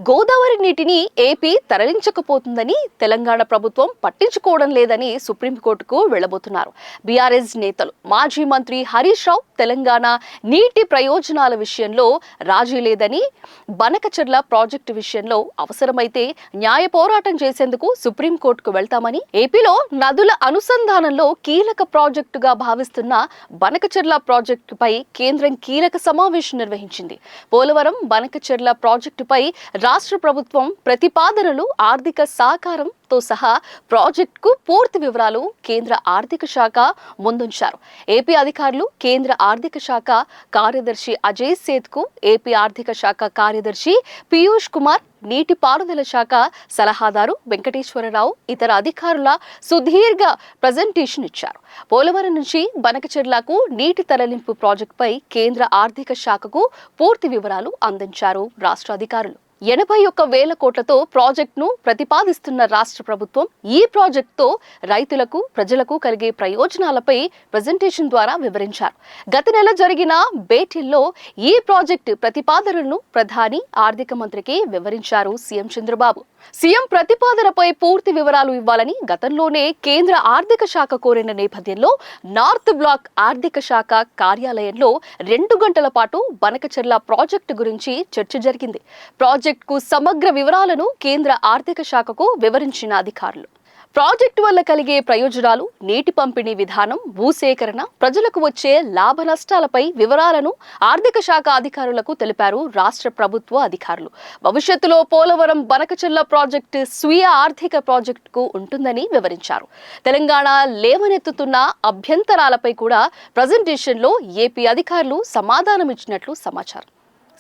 గోదావరి నీటిని ఏపీ తరలించకపోతుందని తెలంగాణ ప్రభుత్వం పట్టించుకోవడం లేదని సుప్రీంకోర్టుకు వెళ్లబోతున్నారు బీఆర్ఎస్ నేతలు. మాజీ మంత్రి హరీష్ రావు తెలంగాణ నీటి ప్రయోజనాల విషయంలో రాజీ లేదని, బనకచెర్ల ప్రాజెక్టు విషయంలో అవసరమైతే న్యాయ పోరాటం చేసేందుకు సుప్రీంకోర్టుకు వెళ్తామని, ఏపీలో నదుల అనుసంధానంలో కీలక ప్రాజెక్టుగా భావిస్తున్న బనకచెర్ల ప్రాజెక్టుపై కేంద్రం కీలక సమావేశం నిర్వహించింది. పోలవరం బనకచెర్ల ప్రాజెక్టుపై రాష్ట్ర ప్రభుత్వం ప్రతిపాదనలు, ఆర్థిక సహకారంతో సహా ప్రాజెక్టుకు పూర్తి వివరాలు కేంద్ర ఆర్థిక శాఖ ముందుంచారు. ఏపీ అధికారులు కేంద్ర ఆర్థిక శాఖ కార్యదర్శి అజయ్ సేత్కు, ఏపీ ఆర్థిక శాఖ కార్యదర్శి పీయూష్ కుమార్, నీటిపారుదల శాఖ సలహాదారు వెంకటేశ్వరరావు ఇతర అధికారుల సుదీర్ఘ ప్రజెంటేషన్ ఇచ్చారు. పోలవరం నుంచి బనకచెర్లకు నీటి తరలింపు ప్రాజెక్టుపై కేంద్ర ఆర్థిక శాఖకు పూర్తి వివరాలు అందించారు రాష్ట్ర అధికారులు. 81,000 కోట్లతో ప్రాజెక్టును ప్రతిపాదిస్తున్న రాష్ట్ర ప్రభుత్వం ఈ ప్రాజెక్టుతో రైతులకు, ప్రజలకు కలిగే ప్రయోజనాలపై ప్రెజెంటేషన్ ద్వారా వివరించారు. గత నెల జరిగిన భేటీల్లో ఈ ప్రాజెక్టు ప్రతిపాదనలను ప్రధాని, ఆర్థిక మంత్రికి వివరించారు సీఎం చంద్రబాబు. సీఎం ప్రతిపాదనపై పూర్తి వివరాలు ఇవ్వాలని గతంలోనే కేంద్ర ఆర్థిక శాఖ కోరిన నేపథ్యంలో నార్త్ బ్లాక్ ఆర్థిక శాఖ కార్యాలయంలో 2 గంటల పాటు బనకచెర్ల ప్రాజెక్టు గురించి చర్చ జరిగింది. ప్రాజెక్టుకు సమగ్ర వివరాలను కేంద్ర ఆర్థిక శాఖకు వివరించిన అధికారులు ప్రాజెక్టు వల్ల కలిగే ప్రయోజనాలు, నీటి పంపిణీ విధానం, భూసేకరణ, ప్రజలకు వచ్చే లాభ నష్టాలపై వివరాలను ఆర్థిక శాఖ అధికారులకు తెలిపారు రాష్ట్ర ప్రభుత్వ అధికారులు. భవిష్యత్తులో పోలవరం బనకచెర్ల ప్రాజెక్టు స్వీయ ఆర్థిక ప్రాజెక్టుకు ఉంటుందని వివరించారు. తెలంగాణ లేవనెత్తుతున్న అభ్యంతరాలపై కూడా ప్రజెంటేషన్లో ఏపీ అధికారులు సమాధానమిచ్చినట్లు సమాచారం.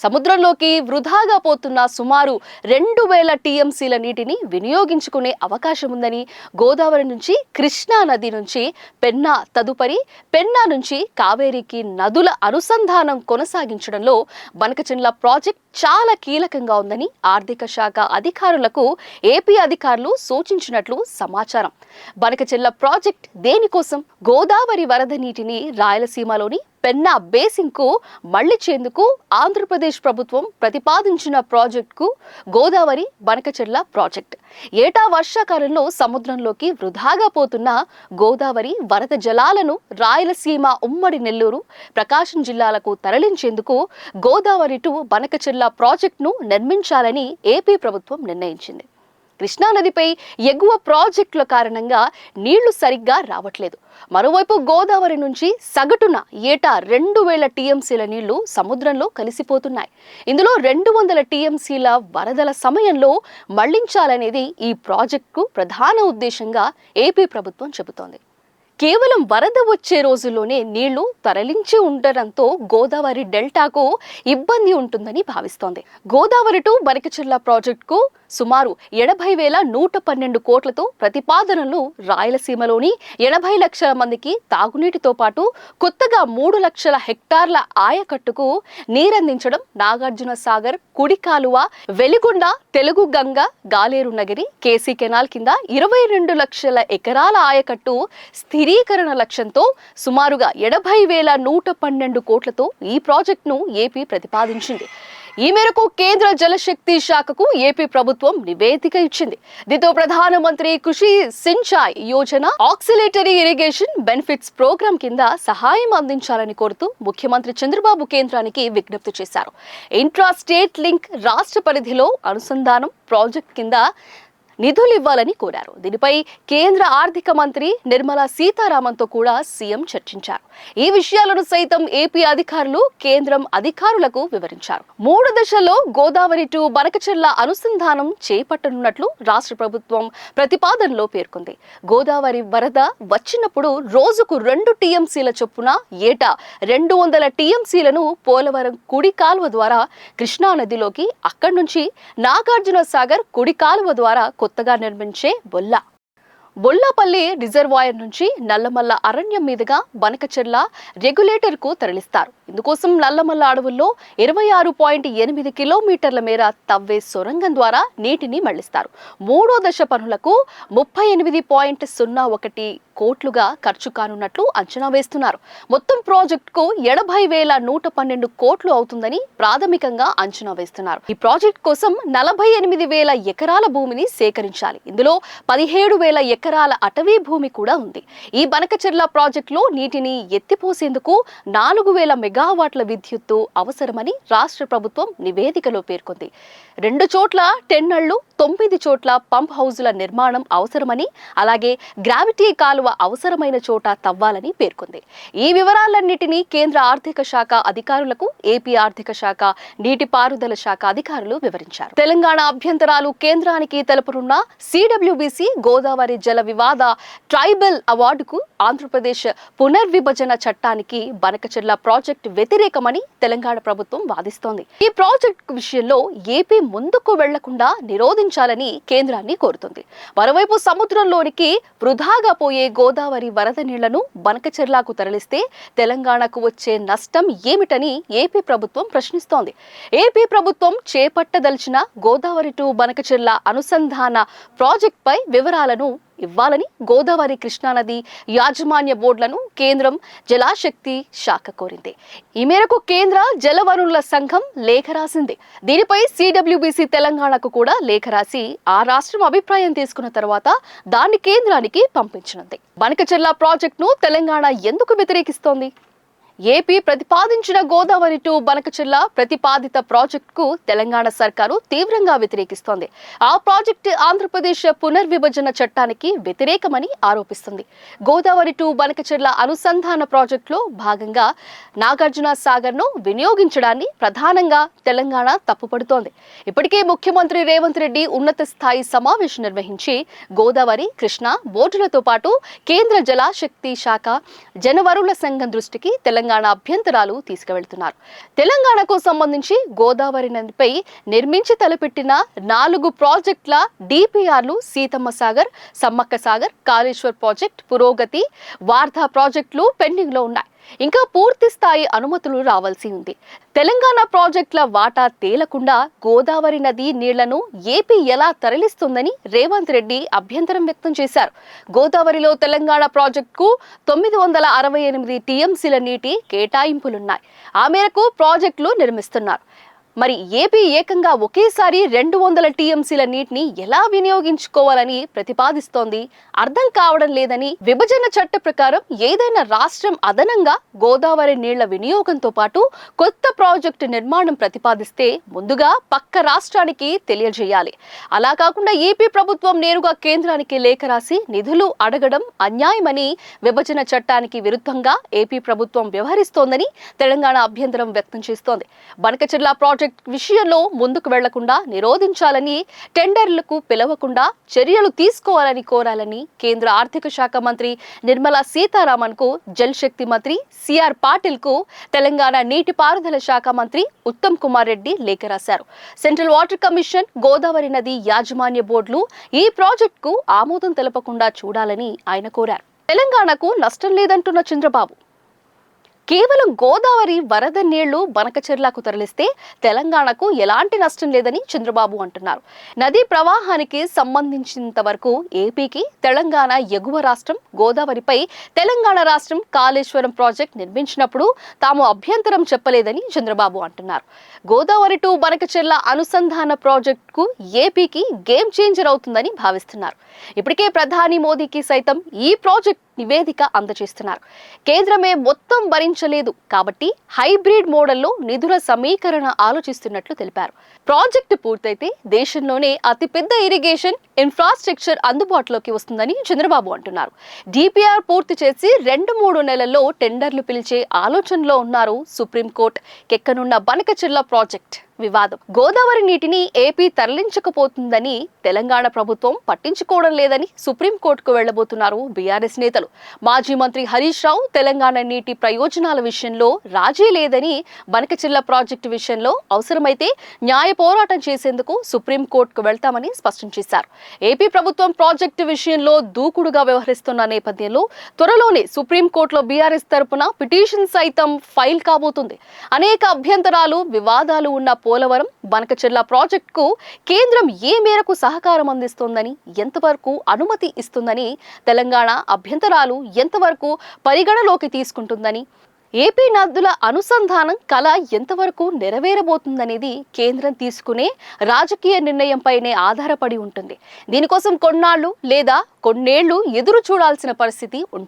సముద్రంలోకి వృధాగా పోతున్న సుమారు 2,000 టీఎంసీల నీటిని వినియోగించుకునే అవకాశం ఉందని, గోదావరి నుంచి కృష్ణా నది నుంచి పెన్నా, తదుపరి పెన్నా నుంచి కావేరీకి నదుల అనుసంధానం కొనసాగించడంలో బనకచెర్ల ప్రాజెక్ట్ చాలా కీలకంగా ఉందని ఆర్థిక శాఖ అధికారులకు ఏపీ అధికారులు సూచించినట్లు సమాచారం. బనకచెర్ల ప్రాజెక్ట్ దేనికోసం? గోదావరి వరద నీటిని రాయలసీమలోని పెన్నా బేసిన్కు మళ్లించేందుకు ఆంధ్రప్రదేశ్ ప్రభుత్వం ప్రతిపాదించిన ప్రాజెక్టుకు గోదావరి బనకచెర్ల ప్రాజెక్ట్. ఏటా వర్షాకాలంలో సముద్రంలోకి వృధాగా పోతున్న గోదావరి వరద జలాలను రాయలసీమ, ఉమ్మడి నెల్లూరు, ప్రకాశం జిల్లాలకు తరలించేందుకు గోదావరి టు బనకచెర్ల ప్రాజెక్టును నిర్మించాలని ఏపీ ప్రభుత్వం నిర్ణయించింది. కృష్ణానదిపై ఎగువ ప్రాజెక్టుల కారణంగా నీళ్లు సరిగ్గా రావట్లేదు. మరోవైపు గోదావరి నుంచి సగటున ఏటా 2,000 టీఎంసీల నీళ్లు సముద్రంలో కలిసిపోతున్నాయి. ఇందులో 200 టీఎంసీల వరదల సమయంలో మళ్లించాలనేది ఈ ప్రాజెక్టుకు ప్రధాన ఉద్దేశంగా ఏపీ ప్రభుత్వం చెబుతోంది. కేవలం వరద వచ్చే రోజుల్లోనే నీళ్లు తరలించి ఉండడంతో గోదావరి డెల్టాకు ఇబ్బంది ఉంటుందని భావిస్తోంది. గోదావరి టు బనకచెర్ల ప్రాజెక్టుకు సుమారు 80,112 కోట్లతో ప్రతిపాదనలు రాయలసీమలోని 80 లక్షల మందికి తాగునీటితో పాటు కొత్తగా 3 లక్షల హెక్టార్ల ఆయకట్టుకు నీరందించడం, నాగార్జున సాగర్, కుడి కాలువ, వెలిగొండ, తెలుగు గంగ, గాలేరు నగరి, కేసీ కెనాల్ కింద 22 లక్షల ఎకరాల ఆయకట్టు స్థిరీకరణ లక్ష్యంతో సుమారుగా 80,112 కోట్లతో ఈ ప్రాజెక్టును ఏపీ ప్రతిపాదించింది. ఈ మేరకు కేంద్ర జలశక్తి శాఖకు ఏపీ ప్రభుత్వం నివేదిక ఇచ్చింది. దీంతో Pradhan Mantri Krishi Sinchai Yojana accelerated irrigation benefits programme కింద సహాయం అందించాలని కోరుతూ ముఖ్యమంత్రి చంద్రబాబు కేంద్రానికి విజ్ఞప్తి చేశారు. ఇంట్రా స్టేట్ లింక్ రాష్ట్ర పరిధిలో అనుసంధానం ప్రాజెక్ట్ కింద నిధులు ఇవ్వాలని కోరారు. దీనిపై కేంద్ర ఆర్థిక మంత్రి నిర్మలా సీతారామన్తో కూడా సీఎం చర్చించారు. ఈ విషయాలను సైతం ఏపీ అధికారులు కేంద్రం అధికారులకు వివరించారు. 3 దశల్లో గోదావరి టు బనకచెర్ల అనుసంధానం చేపట్టనున్నట్లు రాష్ట్ర ప్రభుత్వం ప్రతిపాదనలో పేర్కొంది. గోదావరి వరద వచ్చినప్పుడు రోజుకు 2 టీఎంసీల చొప్పున ఏటా 200 టీఎంసీలను పోలవరం కుడి కాలువ ద్వారా కృష్ణా నదిలోకి, అక్కడి నుంచి నాగార్జున సాగర్ కుడి కాలువ ద్వారా కొత్తగా నిర్మించే బొల్లాపల్లి రిజర్వాయర్ నుంచి నల్లమల్ల అరణ్యం మీదుగా బనకచెర్ల రెగ్యులేటర్ కు తరలిస్తారు. ఇందుకోసం నల్లమల్ల అడవుల్లో 26.8 కిలోమీటర్ల మేర తవ్వే సొరంగం ద్వారా నీటిని మళ్లిస్తారు. 3వ దశ పనులకు 38.01 కోట్లుగా ఖర్చు కానున్నట్లు అంచనా వేస్తున్నారు. మొత్తం ప్రాజెక్టుకు 80,112 కోట్లు అవుతుందని ప్రాథమికంగా అంచనా వేస్తున్నారు. ఈ ప్రాజెక్ట్ కోసం 48,000 ఎకరాల భూమిని సేకరించాలి. ఇందులో 17,000 ఎకరాల అటవీ భూమి కూడా ఉంది. ఈ బనకచెర్ల ప్రాజెక్టులో నీటిని ఎత్తిపోసేందుకు 4,000 మెగావాట్ల విద్యుత్తు అవసరమని రాష్ట్ర ప్రభుత్వం నివేదికలో పేర్కొంది. 2 చోట్ల టెన్నళ్లు, 9 చోట్ల పంప్ హౌజుల నిర్మాణం అవసరమని, అలాగే గ్రావిటీ కాలువ అవసరమైన చోట తవ్వాలని పేర్కొంది. ఈ వివరాలన్నిటినీ కేంద్ర ఆర్థిక శాఖ అధికారులకు ఏపీ ఆర్థిక శాఖ, నీటిపారుదల శాఖ అధికారులు వివరించారు. తెలంగాణ అభ్యంతరాలు కేంద్రానికి తెలుపనున్న సిడబ్ల్యూబీసీ గోదావరి జల వివాద ట్రైబల్ అవార్డుకు ఆంధ్రప్రదేశ్ పునర్విభజన చట్టానికి బనకచెర్ల ప్రాజెక్టు వ్యతిరేకమని తెలంగాణ ప్రభుత్వం వాదిస్తోంది. ఈ ప్రాజెక్టు విషయంలో ఏపీ ముందుకు వెళ్లకుండా నిరోధించాలని కేంద్రాన్ని కోరుతుంది. మరోవైపు సముద్రంలోనికి వృధాగా పోయే గోదావరి వరద నీళ్లను బనకచెర్లకు తరలిస్తే తెలంగాణకు వచ్చే నష్టం ఏమిటని ఏపీ ప్రభుత్వం ప్రశ్నిస్తోంది. ఏపీ ప్రభుత్వం చేపట్టదలిచిన గోదావరి టు బనకచెర్ల అనుసంధాన ప్రాజెక్టుపై వివరాలను ఇవ్వాలని గోదావరి కృష్ణానది యాజమాన్య బోర్డులను కేంద్రం జలశక్తి శాఖ కోరింది. ఈ మేరకు కేంద్ర జలవనరుల సంఘం లేఖ రాసింది. దీనిపై సిడబ్ల్యూబీసీ తెలంగాణకు కూడా లేఖ రాసి ఆ రాష్ట్రం అభిప్రాయం తీసుకున్న తర్వాత దాన్ని కేంద్రానికి పంపించనుంది. బనకచెర్ల ప్రాజెక్టును తెలంగాణ ఎందుకు వ్యతిరేకిస్తోంది? ఏపీ ప్రతిపాదించిన గోదావరి టు బనకచెర్ల ప్రతిపాదిత ప్రాజెక్టుకు తెలంగాణ సర్కారు తీవ్రంగా వ్యతిరేకిస్తోంది. ఆ ప్రాజెక్టు ఆంధ్రప్రదేశ్ పునర్విభజన చట్టానికి వ్యతిరేకమని ఆరోపిస్తుంది. గోదావరి టు బనకచెర్ల అనుసంధాన ప్రాజెక్టులో భాగంగా నాగార్జున సాగర్ ను వినియోగించడాన్ని ప్రధానంగా తెలంగాణ తప్పుపడుతోంది. ఇప్పటికే ముఖ్యమంత్రి రేవంత్ రెడ్డి ఉన్నత స్థాయి సమావేశం నిర్వహించి గోదావరి, కృష్ణా బోర్డులతో పాటు కేంద్ర జలశక్తి శాఖ, జలవనరుల సంఘం దృష్టికి తెలంగాణ అభ్యంతరాలు తీసుకువెళ్తున్నారు. తెలంగాణకు సంబంధించి గోదావరి నదిపై నిర్మించి తలపెట్టిన 4 ప్రాజెక్టుల డిపిఆర్లు సీతమ్మ సాగర్, సమ్మక్క సాగర్, కాళేశ్వర్ ప్రాజెక్ట్, పురోగతి, వార్ధా ప్రాజెక్టులు పెండింగ్ లో ఉన్నాయి. ఇంకా పూర్తి స్థాయి అనుమతులు రావాల్సి ఉంది. తెలంగాణ ప్రాజెక్టుల వాటా తేలకుండా గోదావరి నది నీళ్లను ఏపీ ఎలా తరలిస్తుందని రేవంత్ రెడ్డి అభ్యంతరం వ్యక్తం చేశారు. గోదావరిలో తెలంగాణ ప్రాజెక్టుకు 968 టీఎంసీల నీటి కేటాయింపులున్నాయి. ఆ మేరకు ప్రాజెక్టులు నిర్మిస్తున్నారు. మరి ఏపీ ఏకంగా ఒకేసారి 200 టీఎంసీల నీటిని ఎలా వినియోగించుకోవాలని ప్రతిపాదిస్తోంది? అర్థం కావడం లేదని, విభజన చట్ట ప్రకారం ఏదైనా రాష్ట్రం అదనంగా గోదావరి నీళ్ల వినియోగంతో పాటు కొత్త ప్రాజెక్టు నిర్మాణం ప్రతిపాదిస్తే ముందుగా పక్క రాష్ట్రానికి తెలియజేయాలి. అలా కాకుండా ఏపీ ప్రభుత్వం నేరుగా కేంద్రానికి లేఖ రాసి నిధులు అడగడం అన్యాయమని, విభజన చట్టానికి విరుద్ధంగా ఏపీ ప్రభుత్వం వ్యవహరిస్తోందని తెలంగాణ అభ్యంతరం వ్యక్తం చేస్తోంది. బనకచెర్ల ప్రాజెక్టు విషయంలో ముందుకు వెళ్లకుండా నిరోధించాలని, టెండర్లకు పిలవకుండా చర్యలు తీసుకోవాలని కోరాలని కేంద్ర ఆర్థిక శాఖ మంత్రి నిర్మలా సీతారామన్ కు, జల్ శక్తి మంత్రి సిఆర్ పాటిల్ కు తెలంగాణ నీటిపారుదల శాఖ మంత్రి ఉత్తమ్ కుమార్ రెడ్డి లేఖ రాశారు. సెంట్రల్ వాటర్ కమిషన్, గోదావరి నది యాజమాన్య బోర్డులు ఈ ప్రాజెక్టుకు ఆమోదం తెలపకుండా చూడాలని ఆయన కోరారు. తెలంగాణకు నష్టం లేదంటున్న చంద్రబాబు, కేవలం గోదావరి వరద నీళ్లు బనకచెర్లకు తరలిస్తే తెలంగాణకు ఎలాంటి నష్టం లేదని చంద్రబాబు అంటున్నారు. నదీ ప్రవాహానికి సంబంధించినంత వరకు ఏపీకి తెలంగాణ ఎగువ రాష్ట్రం, గోదావరిపై తెలంగాణ రాష్ట్రం కాళేశ్వరం ప్రాజెక్ట్ నిర్మించినప్పుడు తాము అభ్యంతరం చెప్పలేదని చంద్రబాబు అంటున్నారు. గోదావరి టు బనకచెర్ల అనుసంధాన ప్రాజెక్టుకు ఏపీకి గేమ్ చేంజర్ అవుతుందని భావిస్తున్నారు. ఇప్పటికే ప్రధాని మోదీకి సైతం ఈ ప్రాజెక్ట్ నివేదిక అందజేస్తున్నారు. కేంద్రమే మొత్తం భరించలేదు కాబట్టి హైబ్రిడ్ మోడల్లో నిధుల సమీకరణ ఆలోచిస్తున్నట్లు తెలిపారు. ప్రాజెక్టు పూర్తయితే దేశంలోనే అతిపెద్ద ఇరిగేషన్ ఇన్ఫ్రాస్ట్రక్చర్ అందుబాటులోకి వస్తుందని చంద్రబాబు అంటున్నారు. డిపిఆర్ పూర్తి చేసి 2-3 నెలల్లో టెండర్లు పిలిచే ఆలోచనలో ఉన్నారు. సుప్రీంకోర్టు కెక్కనున్న బనకచెర్ల ప్రాజెక్ట్ వివాదం, గోదావరి నీటిని ఏపీ తరలించకపోతుందని తెలంగాణ ప్రభుత్వం పట్టించుకోవడం లేదని సుప్రీంకోర్టుకు వెళ్లబోతున్నారు బీఆర్ఎస్ నేతలు. మాజీ మంత్రి హరీష్ రావు తెలంగాణ నీటి ప్రయోజనాల విషయంలో రాజీ లేదని, బనకచెర్ల ప్రాజెక్టు విషయంలో అవసరమైతే న్యాయ పోరాటం చేసేందుకు సుప్రీంకోర్టుకు వెళ్తామని స్పష్టం చేశారు. ఏపీ ప్రభుత్వం ప్రాజెక్టు విషయంలో దూకుడుగా వ్యవహరిస్తున్న నేపథ్యంలో త్వరలోనే సుప్రీంకోర్టులో బీఆర్ఎస్ తరపున పిటిషన్ సైతం ఫైల్ కాబోతుంది. అనేక అభ్యంతరాలు, వివాదాలు ఉన్న పోలవరం బనకచెర్ల ప్రాజెక్టుకు కేంద్రం ఏ మేరకు సహకారం అందిస్తోందని, ఎంతవరకు అనుమతి ఇస్తుందని, తెలంగాణ అభ్యంతరాలు ఎంతవరకు పరిగణలోకి తీసుకుంటుందని, ఏపీ నదుల అనుసంధానం కళ ఎంతవరకు నెరవేరబోతుందనేది కేంద్రం తీసుకునే రాజకీయ నిర్ణయంపైనే ఆధారపడి ఉంటుంది. దీనికోసం కొన్నాళ్ళు లేదా కొన్నేళ్లు ఎదురు చూడాల్సిన పరిస్థితి ఉంటుంది.